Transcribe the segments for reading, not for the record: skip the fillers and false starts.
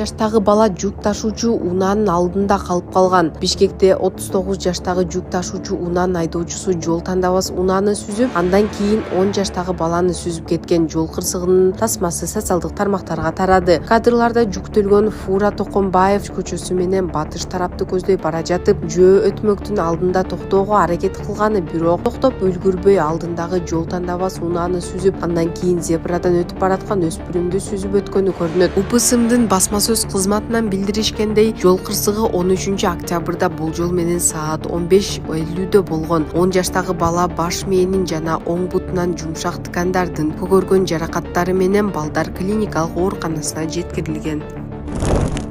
жаштагы бала жүк ташуучу унаанын алдында калып калган. Бишкекте 39 жаштагы жүк ташуучу унаанын айдоочусу жол тандабас унааны сүзүп, андан кийин 10 жаштагы баланы сүзүп кеткен. Жол кырсыгынын тасмасы социалдык тармактарга тарады. Кадрларда жүктөлгөн фура Токомбаев көчөсү менен батыш тарапты көздөй бара жатып, жөө өтмөктүн алдында токтоого аракет кылганы, бирок токтоп үлгүрбөй алдындагы жол тандабас унааны сүзүп, андан кийин зебрадан өтүп бараткан өспүрүмдү сүзүп өткөнү көрүнөт. УПСМдын басма сөз кызматынан билдиришкендей, жол кырсыгы 13 октябрда болжол менен саат 15:50 болгон. 10 жаштагы бала баш мээнин жана оң бутунан жумшак ткандардын көгөргөн жаракаттары менен балдар клиникалык ооруканасына жеткирилген.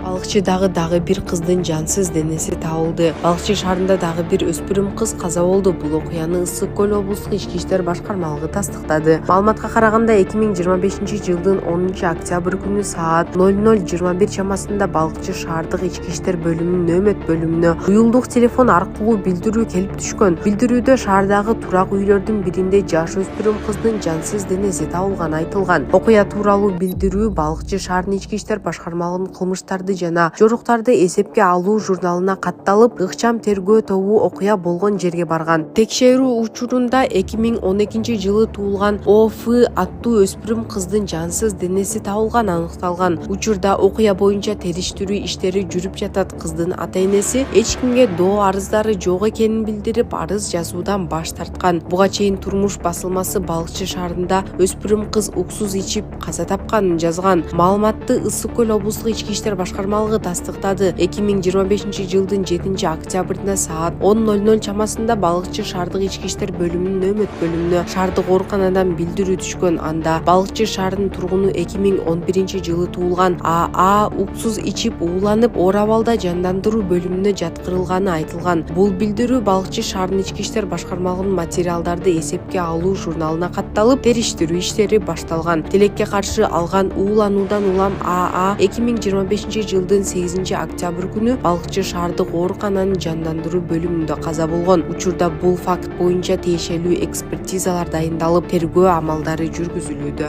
Балыкчы дагы бир кыздын жансыз денеси табылды. Балыкчы шаарында дагы бир өспүрүм кыз каза болду. Бул окуяны Ысык көл облустук ички иштер башкармалыгы тастыктады. Маалыматка караганда 2025 жылдын 10 октябрь күнү саат 00:21 чамасында балыкчы шаардык ички иштер бөлүмүнүн нөөмөт бөлүмүнө уюлдук телефон аркылуу билдирүү келип түшкөн. Билдирүүдө шаардагы турак үйлөрдүн биринде жаш өспүрүм кыздын жансыз денеси табылганы айтылган. Окуя тууралуу билдирүү балыкчы шаарынын ички иштер башкармалыгынын кылмыштарды жана жоруктарды эсепке алуу журналына катталып, ыкчам тергөө тобу окуя болгон жерге барган. Текшерүү учурунда 2012 жылы туулган ОФ аттуу өспүрүм кыздын жансыз денеси табылганы аныкталган. Учурда окуя боюнча териштирүү иштери жүрүп жатат. Кыздын ата-энеси эч кимге доо арыздары жок экенин билдирип, арыз жазуудан баш тарткан. Буга чейин турмуш басылмасы балыкчы шаарында өспүрүм кыз уксус ичип каза тапканын жазган. Маалыматты Ысык көл облустук ички иштер башкармалыгы тастыктады. 2025 жылдын 7 октябрында саат 10:00 чамасында балыкчы шаардык ички иштер бөлүмүнүн нөөмөт бөлүмүнө шаардык ооруканадан билдирүү түшкөн. Анда балыкчы шаарынын тургуну 2011 жылы туулган АА уксус ичип ууланып, оор абалда жандандыруу бөлүмүнө жаткырылганы айтылган. Бул билдирүү балыкчы шаарынын ички иштер башкармалыгынын материалдарды эсепке алуу журналына катталып, териштирүү иштери башталган. Тилекке каршы алган уулануудан улам АА 2025 жылдын 8 октябрь күнү балыкчы шаардык оорукананын жандандыруу бөлүмүндө каза болгон. Учурда бул факт боюнча тиешелүү экспертизалар дайындалып, тергөө амалдары жүргүзүлүүдө.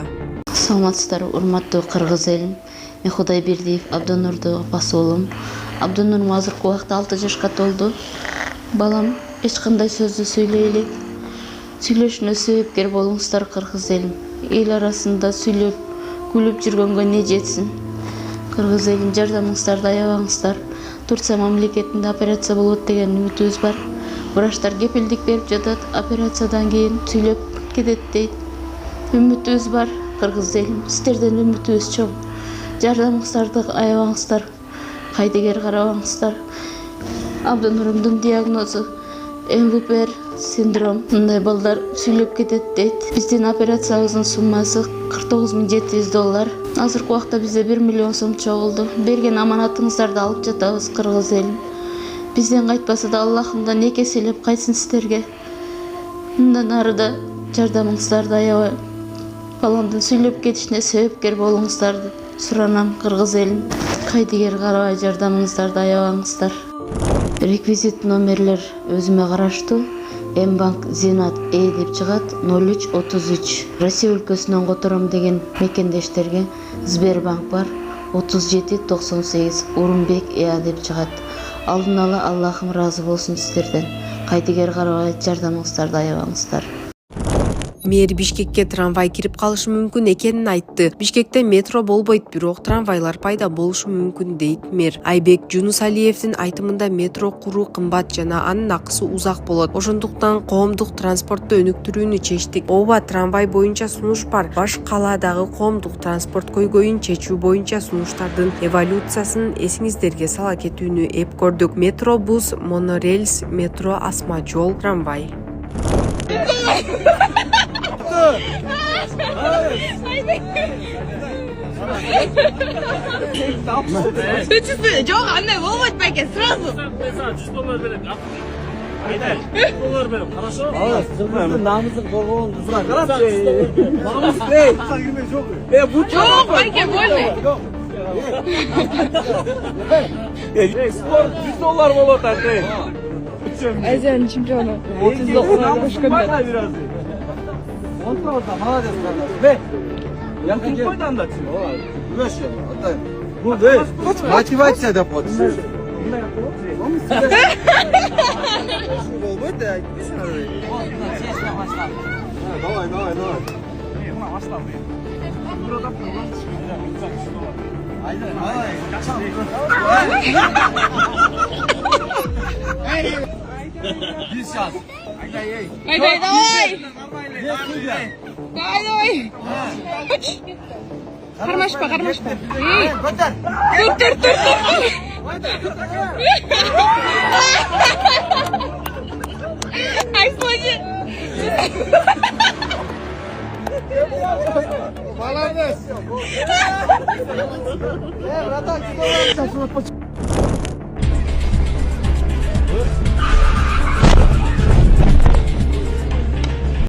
Саламатсыздар, урматтуу кыргыз элим. Мен Кудайбердиев Абдонурду бас уулум. Абдонурум азыркы убакта 6 жашка толду. Балам эч кандай сөздү сүйлөй элек. Сүйлөшүнө себепкер болуңуздар кыргыз элим. Эл арасында сүйлөп, күлүп жүргөнгө не жетсин. Кыргыз элим, жардамыңыздарды аябаңыздар. Турция мамлекетинде операция болот деген үмүтүбүз бар. Врачтар кепилдик берип жатат, операциядан кийин сүйлөп кетет дейт. Үмүтүбүз бар кыргыз элим, сиздерден үмүтүбүз чоң. Жардамыңыздарды аябаңыздар, кайдыгер карабаңыздар. Абдонурумдун диагнозу МВПР синдром. Мындай балдар сүйлөп кетет дейт. Биздин операциябыздын суммасы $49,700. Азыркы убакта бизде 1 миллион сом чогулду. Берген аманатыңыздарды алып жатабыз кыргыз элим. Бизден кайтпаса да Аллахымдан эки эселеп кайтсын сиздерге. Мындан ары да жардамыңыздарды аябай баламдын сүйлөп кетишине себепкер болуңуздарды суранам кыргыз элим. Кайдыгер карабай жардамыңыздарды аябаңыздар. Реквизит номерлер өзүмө караштуу. Мбанк Зинат деп чыгат 0333. Россия өлкөсүнөн котором деген мекендештерге Сбербанк бар 3798 Урумбек деп чыгат. Алдын ала Аллахым разы болсун сиздерден. Кайдыгер карабай жардамыңыздарды аябаңыздар. Мэр Бишкекке трамвай кирип калышы мүмкүн экенин айтты. Бишкекте метро болбойт, бирок трамвайлар пайда болушу мүмкүн дейт мэр. Айбек Жунусалиевдин айтымында метро куруу кымбат жана анын акысы узак болот. Ошондуктан коомдук транспортто өнүктүрүүнү чечтик. Ооба, трамвай боюнча сунуш бар. Баш калаадагы коомдук транспорт көйгөйүн чечүү боюнча сунуштардын эволюциясын эсиңиздерге сала кетүүнү эп көрдүк. Метро бус, монорельс, метро асма жол, трамвай. Жок, андай болбойт байке, сразу. $100 берем. Айдар, $100 берем, хорошо? Сіздің намысын қорғауын тұзға қарап. Намыс не? Жок, байке, больный. Спорт $100 болот аты. Азияның чемпионы. Молодец, Yakın koydan da çıkıyor. Güneş ya, atayım. Bu ne? Мотивация da pot. Давай, давай, давай. Сейчас. Давай, давай. Давай, давай. Кармашпа, кармашпа. Dur, dur, dur. Ай, слушай. Молодец. Братан, что